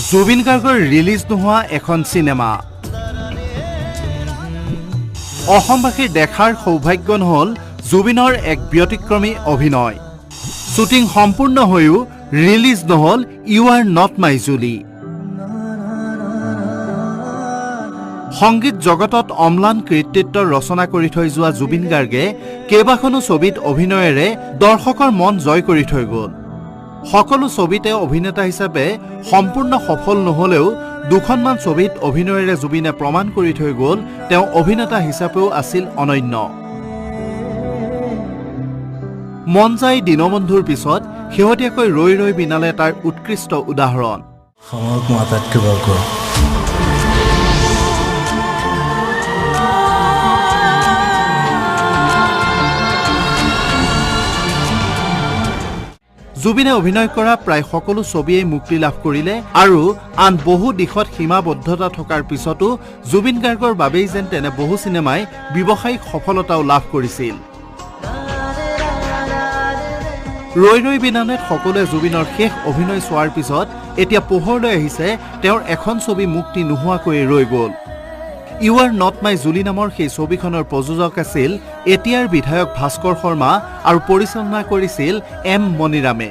জুবিন গাৰ্গৰ ৰিলিজ নোহোৱা এখন চিনেমা অসমবাসীৰ দেখাৰ সৌভাগ্য নহল জুবিনৰ এক ব্যতিক্ৰমী অভিনয় শ্বুটিং সম্পূৰ্ণ হৈও ৰিলিজ নহল ইউ আৰ নট মাই জুলি সংগীত জগতত অম্লান কৃতিত্ব ৰচনা কৰি থৈ যোৱা জুবিন গাৰ্গে কেইবাখনো ছবিত অভিনয়েৰে দৰ্শকৰ মন জয় কৰি থৈ গ'ল সকলো ছবিতে অভিনেতা হিচাপে সম্পূৰ্ণ সফল নহলেও দুখনমান ছবিত অভিনয়েৰে জুবিনে প্ৰমাণ কৰি থৈ গ'ল তেওঁ অভিনেতা হিচাপেও আছিল অনন্য মন যায় দীনবন্ধুৰ পিছত শেহতীয়াকৈ ৰৈ ৰৈ বিনালে তাৰ উৎকৃষ্ট উদাহৰণ সময়ক মই আটাইতকৈ ভাল কৰোঁ জুবিনে অভিনয় কৰা প্ৰায় সকলো ছবিয়ে মুক্তি লাভ কৰিলে আৰু আন বহু দিশত সীমাবদ্ধতা থকাৰ পিছতো জুবিন গাৰ্গৰ বাবেই যেন তেনে বহু চিনেমাই ব্যৱসায়িক সফলতাও লাভ কৰিছিল ৰৈ ৰৈ বিনালেত সকলোৱে জুবিনৰ শেষ অভিনয় চোৱাৰ পিছত এতিয়া পোহৰলৈ আহিছে তেওঁৰ এখন ছবি মুক্তি নোহোৱাকৈ ৰৈ গ'ল ইউ আৰ নট মাই জুলি নামৰ সেই ছবিখনৰ প্ৰযোজক আছিল এতিয়াৰ বিধায়ক ভাস্কৰ শৰ্মা আৰু পৰিচালনা কৰিছিল এম মণিৰামে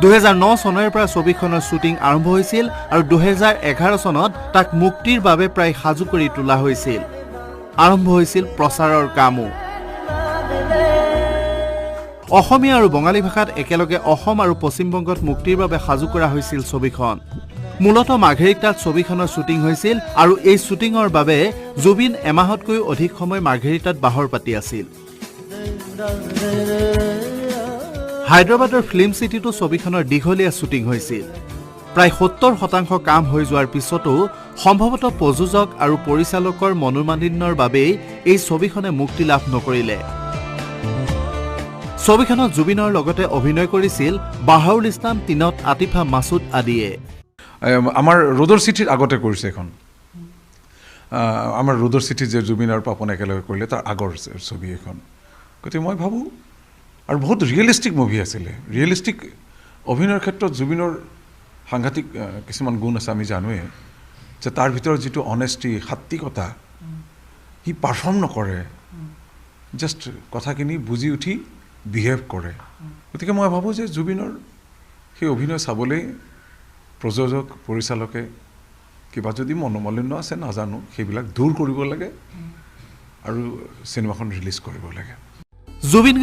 2009 চনৰ পৰা ছবিখনৰ শ্বুটিং আৰম্ভ হৈছিল আৰু 2011 চনত তাক মুক্তিৰ বাবে প্ৰায় সাজু কৰি তোলা হৈছিল আৰম্ভ হৈছিল প্ৰচাৰৰ কামো অসমীয়া আৰু বঙালী ভাষাত একেলগে অসম আৰু পশ্চিম বংগত মুক্তিৰ বাবে সাজু কৰা হৈছিল ছবিখন মূলত মাৰ্ঘেৰিটাত ছবিখনৰ শ্বুটিং হৈছিল আৰু এই শ্বুটিঙৰ বাবে জুবিন এমাহতকৈ অধিক সময় মাৰ্ঘেৰিটাত বাহৰ পাতি আছিল হায়দৰাবাদৰ ফিল্ম চিটিতো ছবিখনৰ দীঘলীয়া শ্বুটিং হৈছিল প্ৰায় 70% কাম হৈ যোৱাৰ পিছতো সম্ভৱতঃ প্ৰযোজক আৰু পৰিচালকৰ মনোমালিন্যৰ বাবেই এই ছবিখনে মুক্তি লাভ নকৰিলে ছবিখনত জুবিনৰ লগতে অভিনয় কৰিছিল বাহাউল ইছলাম তিনত আতিফা মাছুদ আদিয়ে আমাৰ ৰ'দৰ চিঠিৰ আগতে কৰিছে এখন আমাৰ ৰ'দৰ চিঠি যে জুবিন আৰু পাপন একেলগে কৰিলে তাৰ আগৰ ছবি এখন গতিকে মই ভাবোঁ আৰু বহুত ৰিয়েলিষ্টিক মুভি আছিলে ৰিয়েলিষ্টিক অভিনয়ৰ ক্ষেত্ৰত জুবিনৰ সাংঘাতিক কিছুমান গুণ আছে আমি জানোৱেই যে তাৰ ভিতৰত যিটো অনেষ্টি সাত্বিকতা সি পাৰফৰ্ম নকৰে জাষ্ট কথাখিনি বুজি উঠি বিহেভ কৰে গতিকে মই ভাবোঁ যে জুবিনৰ সেই অভিনয় চাবলৈ প্ৰযোজক পৰিচালকে কিবা যদি মনোমালিন্য আছে নাজানো সেইবিলাক দূৰ কৰিব লাগে আৰু চিনেমাখন ৰিলিজ কৰিব লাগে জুবিন